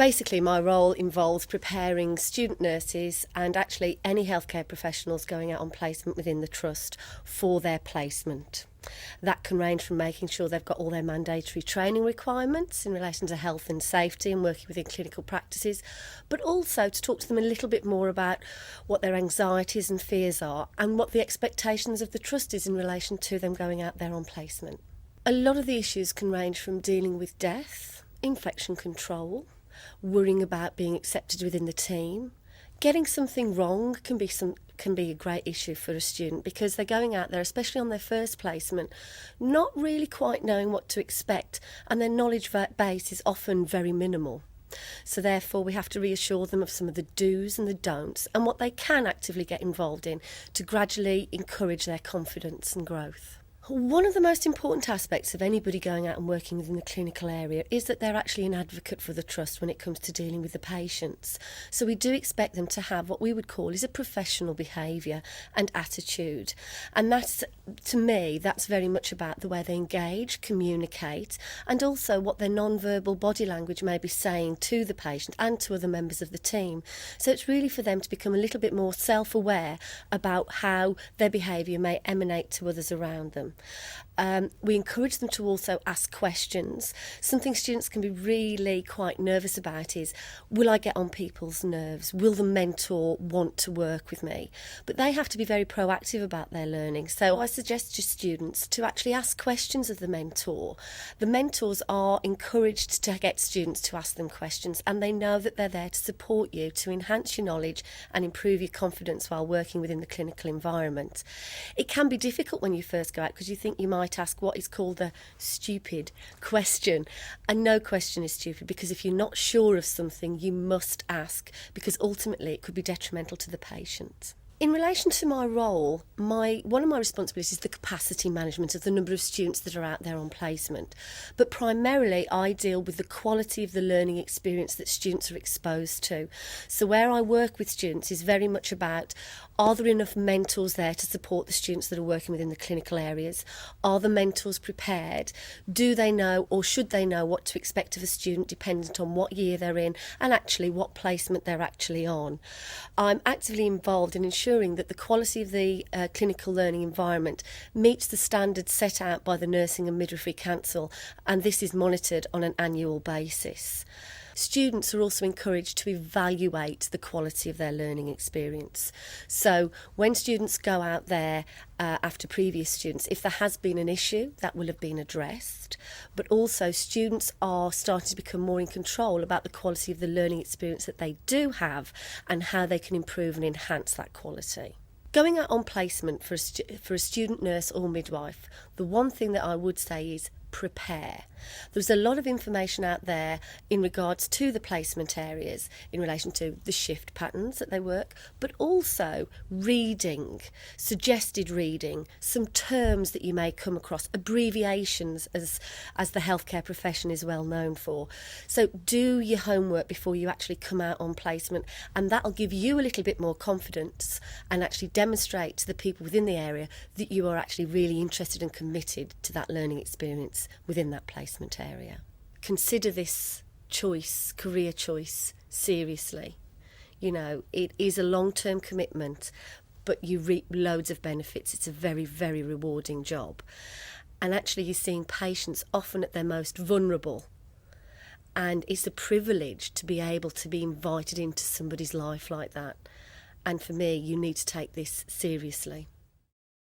Basically, my role involves preparing student nurses and actually any healthcare professionals going out on placement within the trust for their placement. That can range from making sure they've got all their mandatory training requirements in relation to health and safety and working within clinical practices, but also to talk to them a little bit more about what their anxieties and fears are and what the expectations of the trust is in relation to them going out there on placement. A lot of the issues can range from dealing with death, infection control, worrying about being accepted within the team. Getting something wrong can be a great issue for a student because they're going out there, especially on their first placement, not really quite knowing what to expect, and their knowledge base is often very minimal. So therefore we have to reassure them of some of the do's and the don'ts and what they can actively get involved in to gradually encourage their confidence and growth. One of the most important aspects of anybody going out and working within the clinical area is that they're actually an advocate for the trust when it comes to dealing with the patients. So we do expect them to have what we would call is a professional behaviour and attitude. And that's, to me, that's very much about the way they engage, communicate, and also what their non-verbal body language may be saying to the patient and to other members of the team. So it's really for them to become a little bit more self-aware about how their behaviour may emanate to others around them. We encourage them to also ask questions. Something students can be really quite nervous about is, will I get on people's nerves? Will the mentor want to work with me? But they have to be very proactive about their learning. So I suggest to students to actually ask questions of the mentor. The mentors are encouraged to get students to ask them questions, and they know that they're there to support you, to enhance your knowledge and improve your confidence while working within the clinical environment. It can be difficult when you first go out because you think you might ask what is called a stupid question, and no question is stupid, because if you're not sure of something you must ask, because ultimately it could be detrimental to the patient. In relation to my role, one of my responsibilities is the capacity management of the number of students that are out there on placement. But primarily I deal with the quality of the learning experience that students are exposed to. So where I work with students is very much about, are there enough mentors there to support the students that are working within the clinical areas? Are the mentors prepared? Do they know, or should they know, what to expect of a student dependent on what year they're in and actually what placement they're actually on? I'm actively involved in ensuring that the quality of the clinical learning environment meets the standards set out by the Nursing and Midwifery Council, and this is monitored on an annual basis. Students are also encouraged to evaluate the quality of their learning experience. So when students go out there after previous students, if there has been an issue, that will have been addressed. But also students are starting to become more in control about the quality of the learning experience that they do have and how they can improve and enhance that quality. Going out on placement for a student nurse or midwife, the one thing that I would say is prepare. There's a lot of information out there in regards to the placement areas in relation to the shift patterns that they work, but also reading, suggested reading, some terms that you may come across, abbreviations as the healthcare profession is well known for. So do your homework before you actually come out on placement, and that'll give you a little bit more confidence and actually demonstrate to the people within the area that you are actually really interested and committed to that learning experience within that placement area. Consider this choice, career choice, seriously. You know, it is a long-term commitment, but you reap loads of benefits. It's a very, very rewarding job. And actually you're seeing patients often at their most vulnerable. And it's a privilege to be able to be invited into somebody's life like that. And for me, you need to take this seriously.